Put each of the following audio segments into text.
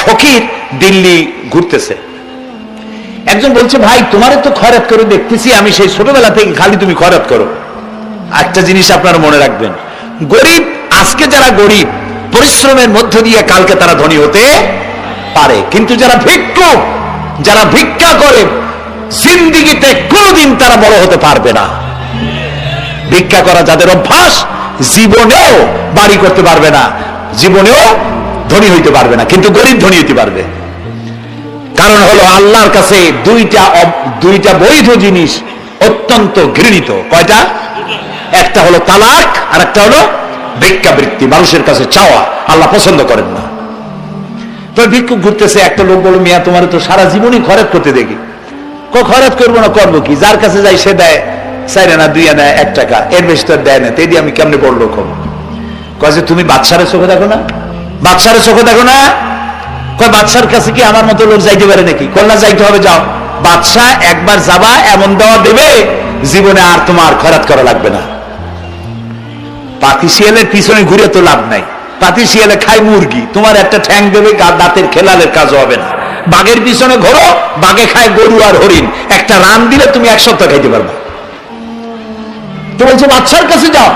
ফকির দিল্লি ঘুরতেছে। একজন বলছে, ভাই তোমারে তো খয়রাত করে দেখতেছি আমি সেই ছোটবেলা থেকে, খালি তুমি খয়রাত করো। একটা জিনিস আপনারা মনে রাখবেন, গরিব, আজকে যারা গরিব পরিশ্রমের মধ্য দিয়ে কালকে তারা ধনী হতে পারে, কিন্তু যারা ভিক্ষুক, যারা ভিক্ষা করে, জিন্দেগিতে কোনোদিন তারা বড় হতে পারবে না। ভিক্ষা করা যাদের অভ্যাস, জীবনেও বাড়ি করতে পারবে না, জীবনেও ধনী হইতে পারবে না, কিন্তু গরিব ধনী হইতে পারবে। কারণ হলো আল্লাহর কাছে দুইটা বৈধ জিনিস অত্যন্ত ঘৃণিত। কয়টা? একটা হলো তালাক, আর একটা হলো ভিক্ষাবৃত্তি, মানুষের কাছে চাওয়া। আল্লাহ পছন্দ করেন না। তো ভিক্ষুক ঘুরতেছে, একটা লোক বলল, মিয়া তোমার তো সারা জীবনই খরচ করতে দেখি। খরচ করবো না, করবো কি? যার কাছে যাই সে দেয় 4 আনা 2 আনা 1 টাকা, এর বেশি তো দেয় না। তেদি আমি কেমনে বড় লোক হবো? কয়ে তুমি বাদশারের চোখে দেখো না, বাদশারের চোখে দেখো না। কয় বাদশার কাছে কি আমার মতো লোক যাইতে পারে নাকি? কল্লা যাইতে হবে, যাও। বাদশাহ একবার যাবা, এমন দেওয়া দেবে জীবনে আর তোমার খরচ করা লাগবে না। পাতি শিয়ালের পিছনে ঘুরে তো লাভ নাই। পাতি শিয়ালে খায় মুরগি, তোমার একটা ঠ্যাং দেবে, দাঁতের খেলালের কাজ হবে না। বাঘের পিছনে ঘোরো, বাঘে খায় গরু আর হরিণ, একটা রান দিলে তুমি 1 সপ্তাহ খাইতে পারবা। তো বলছে বাদশার কাছে যাও।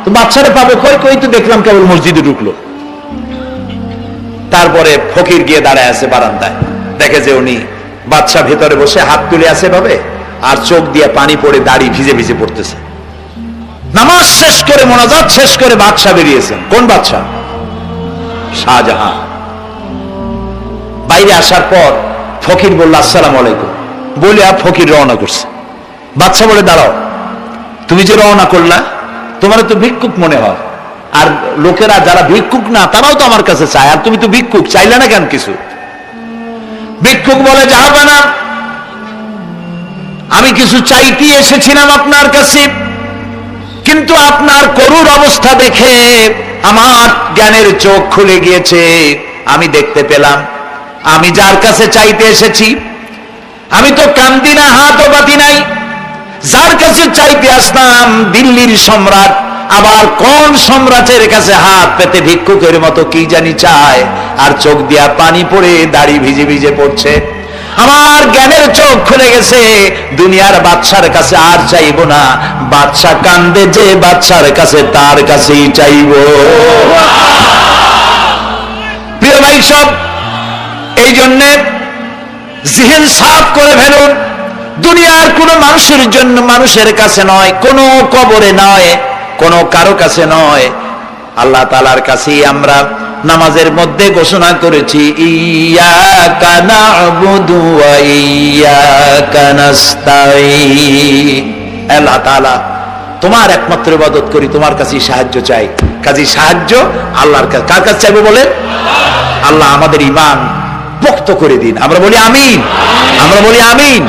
তো বাদশারে পাবে কই তো দেখলাম কেবল মসজিদে ঢুকলো। তারপরে ফকির গিয়ে দাঁড়ায় আছে বারান্দায়, দেখে যে উনি বাদশা ভেতরে বসে হাত তুলে আছে ভাবে, আর চোখ দিয়ে পানি পড়ে দাড়ি ভিজে ভিজে পড়তেছে। নামাজ শেষ করে, মোনাজাত শেষ করে বাদশা বেরিয়েছেন। কোন বাদশা? শাহজাহান। বাইরে আসার পর ফকির বলল, আসসালামু আলাইকুম বলে ফকির রওনা করছে। বাদশা বলে, দাঁড়াও, তুমি যে রওনা করলা, তোমার তো ভিক্ষুক মনে হয়, আর লোকেরা যারা ভিক্ষুক না তারাও তো আমার কাছে চায়, আর তুমি তো ভিক্ষুক, চাইলে না কেন কিছু? ভিক্ষুক বলে, জাহাপানা, আমি কিছু চাইতে এসেছিলাম আপনার কাছে, কিন্তু আপনার করুণ অবস্থা দেখে আমার জ্ঞানের চোখ খুলে গিয়েছে। আমি দেখতে পেলাম আমি যার কাছে চাইতে এসেছি, আমি তো কান্দি না, হাতও পাতি নাই। যার কাছে চাইতে আসলাম দিল্লির সম্রাট, আবার কোন সম্রাটের কাছে হাত পেতে ভিক্ষুকের মতো কি জানি চায়, আর চোখ দিয়া পানি পড়ে দাড়ি ভিজে ভিজে পড়ছে। আমার জ্ঞানের চোখ খুলে গেছে, দুনিয়ার বাদশার কাছে আর চাইবো না। বাদশা কান্দে যে বাদশার কাছে, তার কাছেই চাইবো। প্রিয় ভাই সব, এই জন্যে জিহ্ন সাফ করে ফেলুন। দুনিয়ার কোন মানুষের জন্য, মানুষের কাছে নয়, কোন কবরে নয়, কোন কারো কাছে নয়, আল্লাহ তাআলার কাছেই আমরা নামাজের মধ্যে ঘোষণা করেছি, ইয়াকা না'বুদু ওয়া ইয়াকা নাস্তাঈন। আল্লাহ তাআলা, তোমার একমাত্র ইবাদত করি, তোমার কাছেই সাহায্য চাই। কাজেই সাহায্য আল্লাহর কাছে। কার কাছে চাইবো বলেন? আল্লাহ আমাদের ঈমান পোক্ত করে দিন। আমরা বলি আমিন, আমরা বলি আমিন।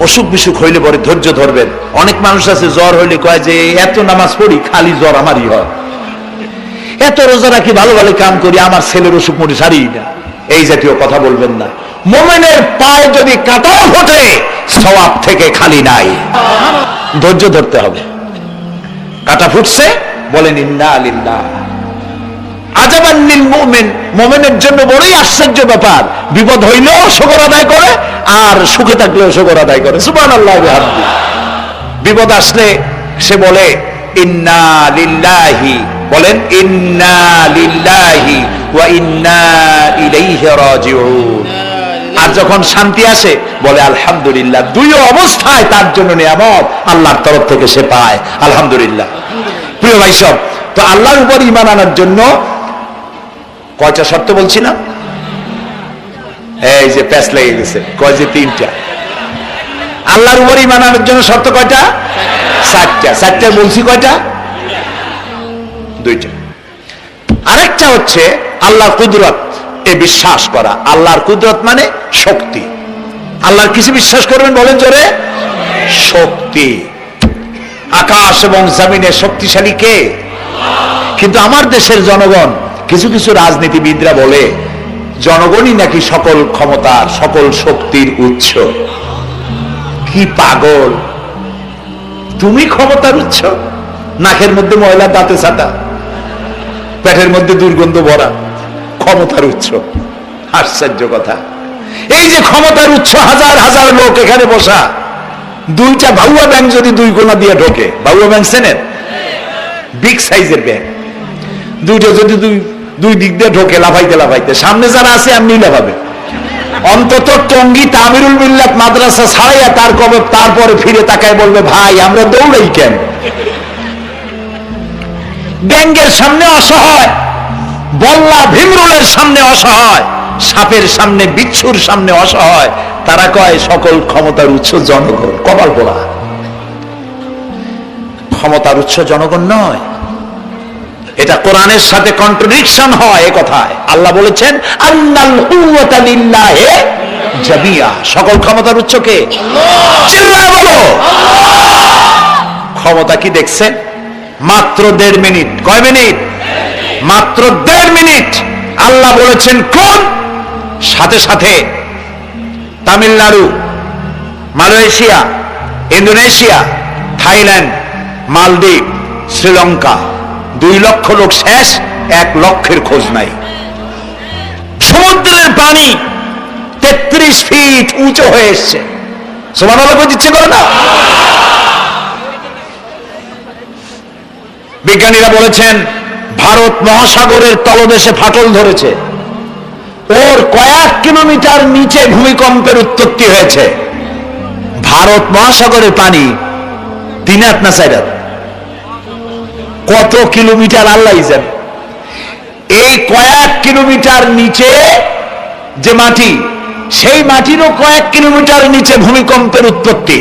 অসুখ বিসুখ হইলে পরে ধৈর্য ধরবেন। অনেক মানুষ আছে জ্বর হইলে কয় যে এত নামাজ পড়ি খালি জ্বর আমারই হয়, এত রোজা রাখি, ভালো ভালো কাম করি, আমার ছেলের অসুখ মোটে সারি না। এই জাতীয় কথা বলবেন না। মুমিনের পায়ে যদি কাঁটাও ফোটে, সওয়াব থেকে খালি নাই। ধৈর্য ধরতে হবে। কাঁটা ফুটছে, বলেন ইন্না লিল্লাহ। আজাবান লিল মুমিন, মুমিনের জন্য বড়ই আশ্চর্য ব্যাপার, বিপদ হইলেও শুকর আদায় করে, আর সুখে থাকলেও শুকর আদায় করে। সুবহানাল্লাহ ওয়া বিহামদিহি। বিপদ আসলে সে বলে ইন্না লিল্লাহি, বলেন ইন্না লিল্লাহি ওয়া ইন্না ইলাইহি রাজিউন। আর যখন শান্তি আসে বলে আলহামদুলিল্লাহ। দুই অবস্থায় তার জন্য নিয়ামত আল্লাহর তরফ থেকে সে পায়, আলহামদুলিল্লাহ। প্রিয় ভাই সব, তো আল্লাহর উপর ঈমান আনার জন্য কয়টা শর্ত বলছিলাম? এই যে প্যাচ লেগে গেছে, কয় যে 3টা। আল্লাহর উপর ঈমান আনার জন্য শর্ত কয়টা? 4টা। 4টা বলছি কয়টা? 2টা। আরেকটা হচ্ছে আল্লাহর কুদরত এ বিশ্বাস করা। আল্লাহর কুদরত মানে শক্তি। আল্লাহর কিছু বিশ্বাস করবেন, বলেন জোরে? শক্তি। আকাশ এবং জমিনে শক্তিশালী কে? কিন্তু আমার দেশের জনগণ, কিছু কিছু রাজনীতিবিদরা বলে জনগণই নাকি সকল ক্ষমতার, সকল শক্তির উৎস। কি পাগল! তুমি ক্ষমতার উৎস? নাকের মধ্যে ময়লা, দাঁতে ছাতা, পেটের মধ্যে দুর্গন্ধ ভরা, ক্ষমতার উৎস। আশ্চর্য কথা, এই যে ক্ষমতার উৎস, হাজার হাজার লোক এখানে বসা, দুইটা ভাউয়া ব্যাংক যদি দুই কোণা দিয়ে ঢোকে, ভাউয়া ব্যাংক চেনেন, বিগ সাইজের ব্যাংক, দুইটা যদি দুই দিক দিয়ে ঢোকে লাফাইতে লাফাইতে, সামনে যারা আছে এমনি লাফাবে। অন্তত টঙ্গী তামিরুল মিল্লাত মাদ্রাসা ছাড়াইয়া তারপরে ফিরে তাকায় বলবে, ভাই আমরা দৌড়াই কেন? ব্যাংকের সামনে অসহায়, বল্লা ভীমরুলের সামনে অসহায়, সাপের সামনে বিচ্ছুর সামনে অসহায়, তারা কয় সকল ক্ষমতার উৎস জনগণ। কপাল পোড়া, ক্ষমতার উৎস জনগণ নয়। এটা কোরআনের সাথে কন্ট্রাডিকশন হয় এ কথায়। আল্লাহ বলেছেন আন্নাল কুওয়াতা লিল্লাহি জামিআ, সকল ক্ষমতার উৎস কে? চিল্লায়ে বলো ক্ষমতা কি দেখছেন? মাত্র 1.5 মিনিট। কয় মিনিট? মাত্র 1.5 মিনিট। আল্লাহ বলেছেন কোন? সাথে সাথে তামিলনাড়ু, মালয়েশিয়া, ইন্দোনেশিয়া, থাইল্যান্ড, মালদ্বীপ, শ্রীলঙ্কা, 2 লক্ষ লোক শেষ, 1 লক্ষের খোঁজ নাই। সমুদ্রের পানি 33 ফিট উঁচু হয়ে এসছে। সুবহানাল্লাহ বলতে ইচ্ছে করে না? বিজ্ঞানীরা বলেছেন ভারত মহাসাগরের তলদেশে ফাটল ধরেছে, ওর কয়েক কিলোমিটার নিচে ভূমিকম্পের উৎপত্তি হয়েছে। ভারত মহাসাগরের পানি 3 হাত না 4 হাত, কত কিলোমিটার আল্লাহ জানে। এই কয়েক কিলোমিটার নিচে যে মাটি, সেই মাটিরও কয়েক কিলোমিটার নিচে ভূমিকম্পের উৎপত্তি।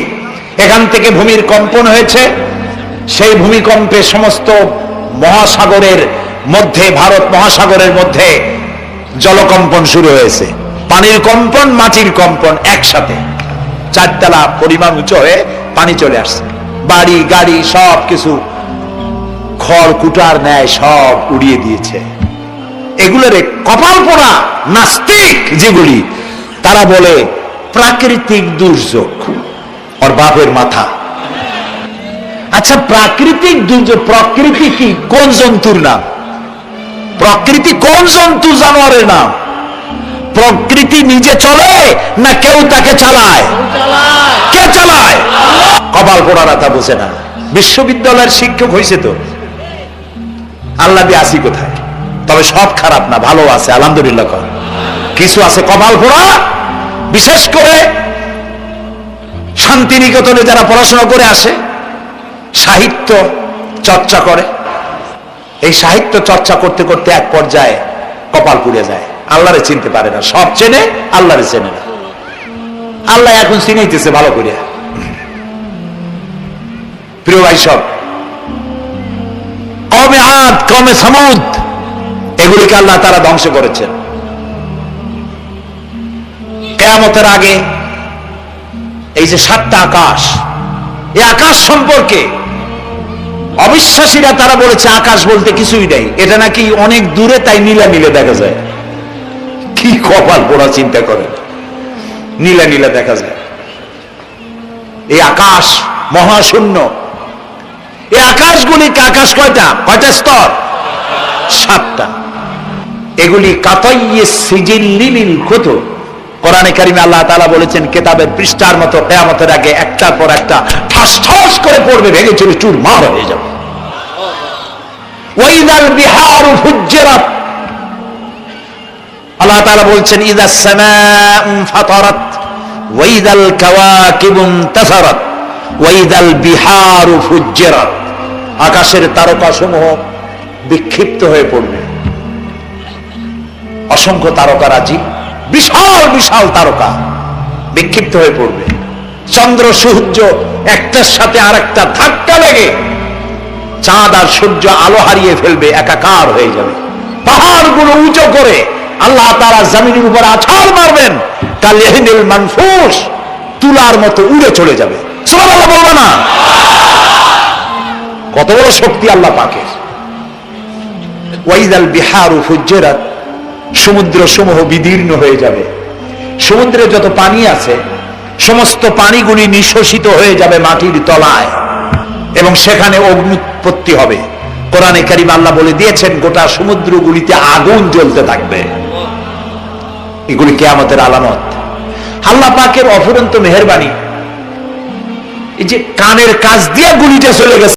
এখান থেকে ভূমির কম্পন হয়েছে, সেই ভূমিকম্পে সমস্ত মহাসাগরের মধ্যে, ভারত মহাসাগরের মধ্যে জলকম্পন শুরু হয়েছে। পানির কম্পন, মাটির কম্পন একসাথে, 4 তলা পরিমাণ উঁচু হয়ে পানি চলে আসছে। বাড়ি গাড়ি সব কিছু খড় কুটার ন্যায় সব উড়িয়ে দিয়েছে। এগুলোর কপাল পোড়া নাস্তিক যেগুলি, তারা বলে প্রাকৃতিক দুর্যোগ, ওর বাপের মাথা। আচ্ছা, প্রাকৃতিক দুর্যোগ, প্রকৃতি কি? কোন জন্তুর নাম? প্রকৃতি কোন জন্তু জানোয়ারের নাম? প্রকৃতি নিজে চলে না কেউ তাকে চালায়? কে চালায়? কপাল পোড়ারা তা বোঝে না। বিশ্ববিদ্যালয়ের শিক্ষক হয়েছে তো, আল্লাহ দিয়ে আসি কোথায়? তবে সব খারাপ না, ভালো আছে আলহামদুলিল্লাহ। কিছু আছে কপাল পোড়া, বিশেষ করে শান্তিনিকেতনে যারা পড়াশোনা করে আসে, সাহিত্য চর্চা করে, এই সাহিত্য চর্চা করতে করতে এক পর্যায়ে কপাল পুড়ে যায়, আল্লাহরে চিনতে পারে না। সব চেনে, আল্লাহরে চেনে না। আল্লাহ এখন চিনাইতেছে ভালো করে। প্রিয় ভাই সব, কমে আদ, কমে সামুদ, এগুলিকে আল্লাহ তারা ধ্বংস করেছেন। কিয়ামতের আগে এই যে 7টা আকাশ, এই আকাশ সম্পর্কে অবিশ্বাসীরা তারা বলেছে আকাশ বলতে কিছুই নেই, এটা নাকি অনেক দূরে, তাই নীলা নীলে দেখা যায়। কি কপাল পোড়া, চিন্তা করেন, নীলা নীলা দেখা যায়। এই আকাশ মহাশূন্য। এই আকাশগুলি, আকাশ কয়টা? কয়টা স্তর? 7টা। এগুলি কাতাইয়ে সিজিল্লিল কুতুব। কোরআনে কারিমে আল্লাহ তাআলা বলেছেন কিতাবের পৃষ্ঠার মতো কিয়ামতের আগে একটার পর একটা ঠাস ঠাস করে পড়বে, ভেঙে চুরে চুরমার হয়ে যাবে। ওয়াইদাল বিহারু ফুজ্জিরাত, আল্লাহ তাআলা বলছেন ইদাস সামাউ ফাতারাত ওয়াইদাল কাওয়াকিবু ইনতাসারাত ওয়াইদাল বিহারু ফুজ্জিরাত। আকাশের তারকাসমূহ বিক্ষিপ্ত হয়ে পড়বে। অসংখ্য তারকারাজি, বিশাল বিশাল তারকা বিক্ষিপ্ত হয়ে পড়বে। চন্দ্র সূর্য একটার সাথে আরেকটা ধাক্কা লেগে চাঁদ আর সূর্য আলো হারিয়ে ফেলবে, একাকার হয়ে যাবে। পাহাড়গুলো উঁচু করে আল্লাহ তাআলা জমিনের উপর আছাড় মারবেন, কালিহিল মানফুস, তুলার মতো উড়ে চলে যাবে। সুবহানাল্লাহ বলবো না? কত বড় শক্তি আল্লাহ পাকের। ওয়াইদাল বিহারু ফুজ্জিরাত, সমুদ্র সমূহ বিদীর্ণ হয়ে যাবে। সমুদ্রে যত পানি আছে সমস্ত পানিগুলি নিঃশোষিত হয়ে যাবে মাটির তলায়, এবং সেখানে অগ্নুৎপত্তি হবে। কোরআনে কারীম আল্লাহ বলে দিয়েছেন গোটা সমুদ্রগুলিতে আগুন জ্বলতে থাকবে। এগুলি কিয়ামতের আলামত। আল্লাহ পাকের অফুরন্ত মেহেরবানি, এই যে কানের কাজ দিয়ে গুলিটা চলে গেছে।